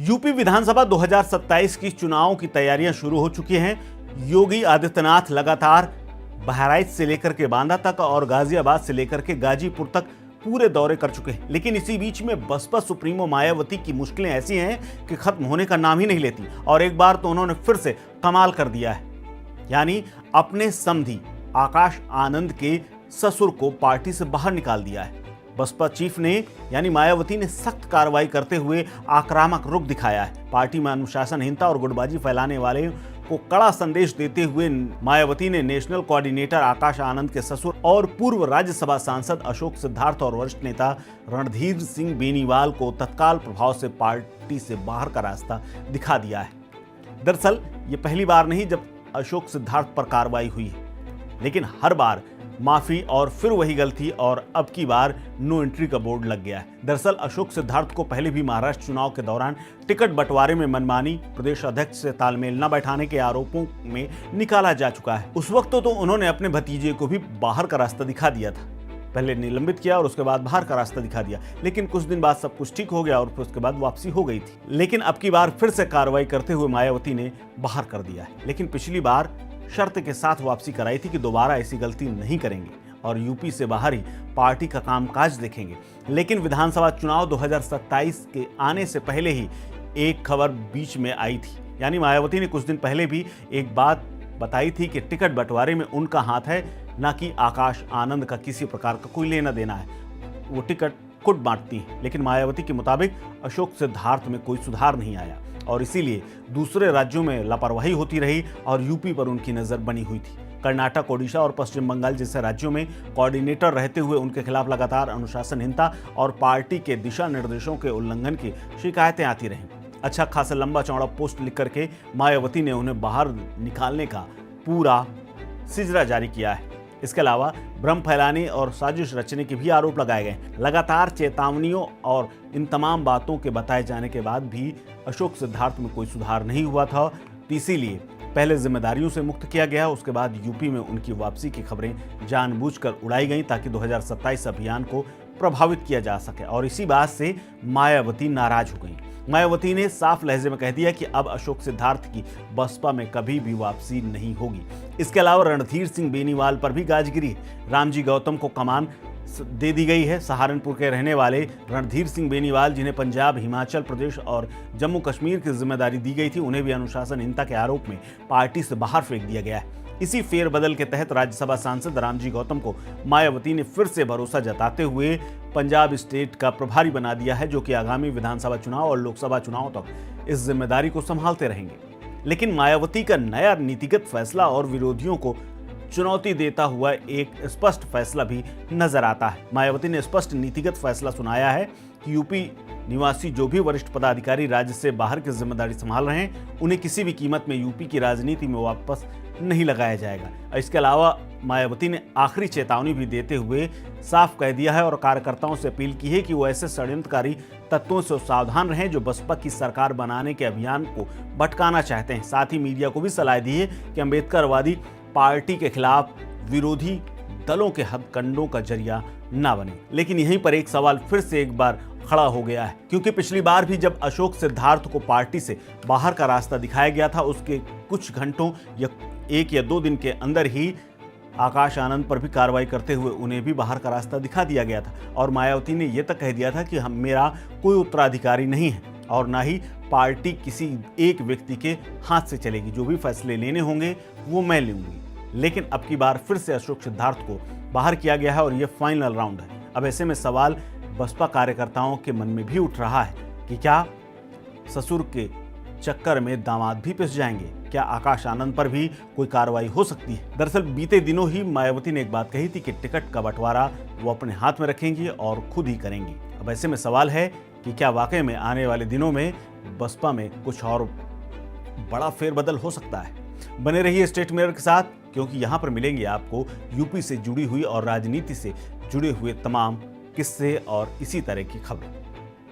UP विधानसभा 2027 की चुनाव की तैयारियां शुरू हो चुकी हैं। योगी आदित्यनाथ लगातार बहराइच से लेकर के बांदा तक और गाजियाबाद से लेकर के गाजीपुर तक पूरे दौरे कर चुके हैं। लेकिन इसी बीच में बसपा सुप्रीमो मायावती की मुश्किलें ऐसी हैं कि खत्म होने का नाम ही नहीं लेती और एक बार तो उन्होंने फिर से कमाल कर दिया है, यानी अपने समधी आकाश आनंद के ससुर को पार्टी से बाहर निकाल दिया है। बसपा चीफ ने यानी मायावती ने सख्त कार्रवाई करते हुए आक्रामक रुख दिखाया है। पार्टी में अनुशासनहीनता और गुटबाजी फैलाने वाले को कड़ा संदेश देते हुए मायावती ने नेशनल कोऑर्डिनेटर आकाश आनंद के ससुर और पूर्व राज्यसभा सांसद अशोक सिद्धार्थ और वरिष्ठ नेता रणधीर सिंह बेनीवाल को तत्काल प्रभाव से पार्टी से बाहर का रास्ता दिखा दिया है। दरअसल ये पहली बार नहीं जब अशोक सिद्धार्थ पर कार्रवाई हुई है, लेकिन हर बार माफी और फिर वही गलती और अब की बार नो एंट्री का बोर्ड लग गया है। दरअसल अशोक सिद्धार्थ को पहले भी महाराष्ट्र चुनाव के दौरान टिकट बंटवारे में मनमानी, प्रदेश अध्यक्ष से तालमेल न बैठाने के आरोपों में निकाला जा चुका है। उस वक्त तो उन्होंने अपने भतीजे को भी बाहर का रास्ता दिखा दिया था, पहले निलंबित किया और उसके बाद बाहर का रास्ता दिखा दिया, लेकिन कुछ दिन बाद सब कुछ ठीक हो गया और फिर उसके बाद वापसी हो गई थी। लेकिन अब की बार फिर से कार्रवाई करते हुए मायावती ने बाहर कर दिया है। लेकिन पिछली बार शर्त के साथ वापसी कराई थी कि दोबारा ऐसी गलती नहीं करेंगे और यूपी से बाहर ही पार्टी का कामकाज देखेंगे। लेकिन विधानसभा चुनाव 2027 के आने से पहले ही एक खबर बीच में आई थी, यानी मायावती ने कुछ दिन पहले भी एक बात बताई थी कि टिकट बंटवारे में उनका हाथ है, ना कि आकाश आनंद का किसी प्रकार का कोई लेना देना है। वो टिकट खुद बांटती हैं। लेकिन मायावती के मुताबिक अशोक सिद्धार्थ में कोई सुधार नहीं आया और इसीलिए दूसरे राज्यों में लापरवाही होती रही और यूपी पर उनकी नजर बनी हुई थी। कर्नाटक, ओडिशा और पश्चिम बंगाल जैसे राज्यों में कोऑर्डिनेटर रहते हुए उनके खिलाफ लगातार अनुशासनहीनता और पार्टी के दिशा निर्देशों के उल्लंघन की शिकायतें आती रहीं। अच्छा खासा लंबा चौड़ा पोस्ट लिख करके मायावती ने उन्हें बाहर निकालने का पूरा सिजरा जारी किया है। इसके अलावा भ्रम फैलाने और साजिश रचने के भी आरोप लगाए गए। लगातार चेतावनियों और इन तमाम बातों के बताए जाने के बाद भी अशोक सिद्धार्थ में कोई सुधार नहीं हुआ था, इसीलिए पहले जिम्मेदारियों से मुक्त किया गया। उसके बाद यूपी में उनकी वापसी की खबरें जानबूझकर उड़ाई गईं ताकि 2027 अभियान को प्रभावित किया जा सके और इसी बात से मायावती नाराज हो गई। मायावती ने साफ लहजे में कह दिया कि अब अशोक सिद्धार्थ की बसपा में कभी भी वापसी नहीं होगी। इसके अलावा रणधीर सिंह बेनीवाल पर भी गाज गिरी है। रामजी गौतम को कमान दे दी गई है। सहारनपुर के रहने वाले रणधीर सिंह बेनीवाल, जिन्हें पंजाब, हिमाचल प्रदेश और जम्मू कश्मीर की जिम्मेदारी दी गई थी, उन्हें भी अनुशासनहीनता के आरोप में पार्टी से बाहर फेंक दिया गया है। इसी फेरबदल के तहत राज्यसभा सांसद रामजी गौतम को मायावती ने फिर से भरोसा जताते हुए पंजाब स्टेट का प्रभारी बना दिया है, जो कि आगामी विधानसभा चुनाव और लोकसभा चुनाव तक इस जिम्मेदारी को संभालते रहेंगे। लेकिन मायावती का नया नीतिगत फैसला और विरोधियों को चुनौती देता हुआ एक स्पष्ट फैसला भी नजर आता है। मायावती ने स्पष्ट नीतिगत फैसला सुनाया है कि यूपी निवासी जो भी वरिष्ठ पदाधिकारी राज्य से बाहर की जिम्मेदारी संभाल रहे हैं, उन्हें किसी भी कीमत में यूपी की राजनीति में वापस नहीं लगाया जाएगा। इसके अलावा मायावती ने आखिरी चेतावनी भी देते हुए साफ कह दिया है और कार्यकर्ताओं से अपील की है कि वो ऐसे षड्यंत्रकारी तत्वों से सावधान रहें जो बसपा की सरकार बनाने के अभियान को भटकाना चाहते हैं। साथ ही मीडिया को भी सलाह दी है कि अम्बेडकरवादी पार्टी के खिलाफ विरोधी दलों के हथकंडों का जरिया ना बने। लेकिन यहीं पर एक सवाल फिर से एक बार खड़ा हो गया है, क्योंकि पिछली बार भी जब अशोक सिद्धार्थ को पार्टी से बाहर का रास्ता दिखाया गया था, उसके कुछ घंटों या 1 या 2 दिन के अंदर ही आकाश आनंद पर भी कार्रवाई करते हुए उन्हें भी बाहर का रास्ता दिखा दिया गया था और मायावती ने यह तक कह दिया था कि मेरा कोई उत्तराधिकारी नहीं है और ना ही पार्टी किसी एक व्यक्ति के हाथ से चलेगी। जो भी फैसले लेने होंगे वो मैं लूंगी। लेकिन अब की बार फिर से अशोक सिद्धार्थ को बाहर किया गया है और यह फाइनल राउंड है। अब ऐसे में सवाल बसपा कार्यकर्ताओं के मन में भी उठ रहा है कि क्या ससुर के चक्कर में दामाद भी पिस जाएंगे? क्या आकाश आनंद पर भी कोई कार्रवाई हो सकती है? दरअसल बीते दिनों ही मायावती ने एक बात कही थी कि टिकट का बंटवारा वो अपने हाथ में रखेंगी और खुद ही करेंगी। अब ऐसे में सवाल है कि क्या वाकई में आने वाले दिनों में बसपा में कुछ और बड़ा फेरबदल हो सकता है? बने रहिए स्टेट मिरर के साथ, क्योंकि यहाँ पर मिलेंगे आपको यूपी से जुड़ी हुई और राजनीति से जुड़े हुए तमाम किस्से और इसी तरह की खबरें।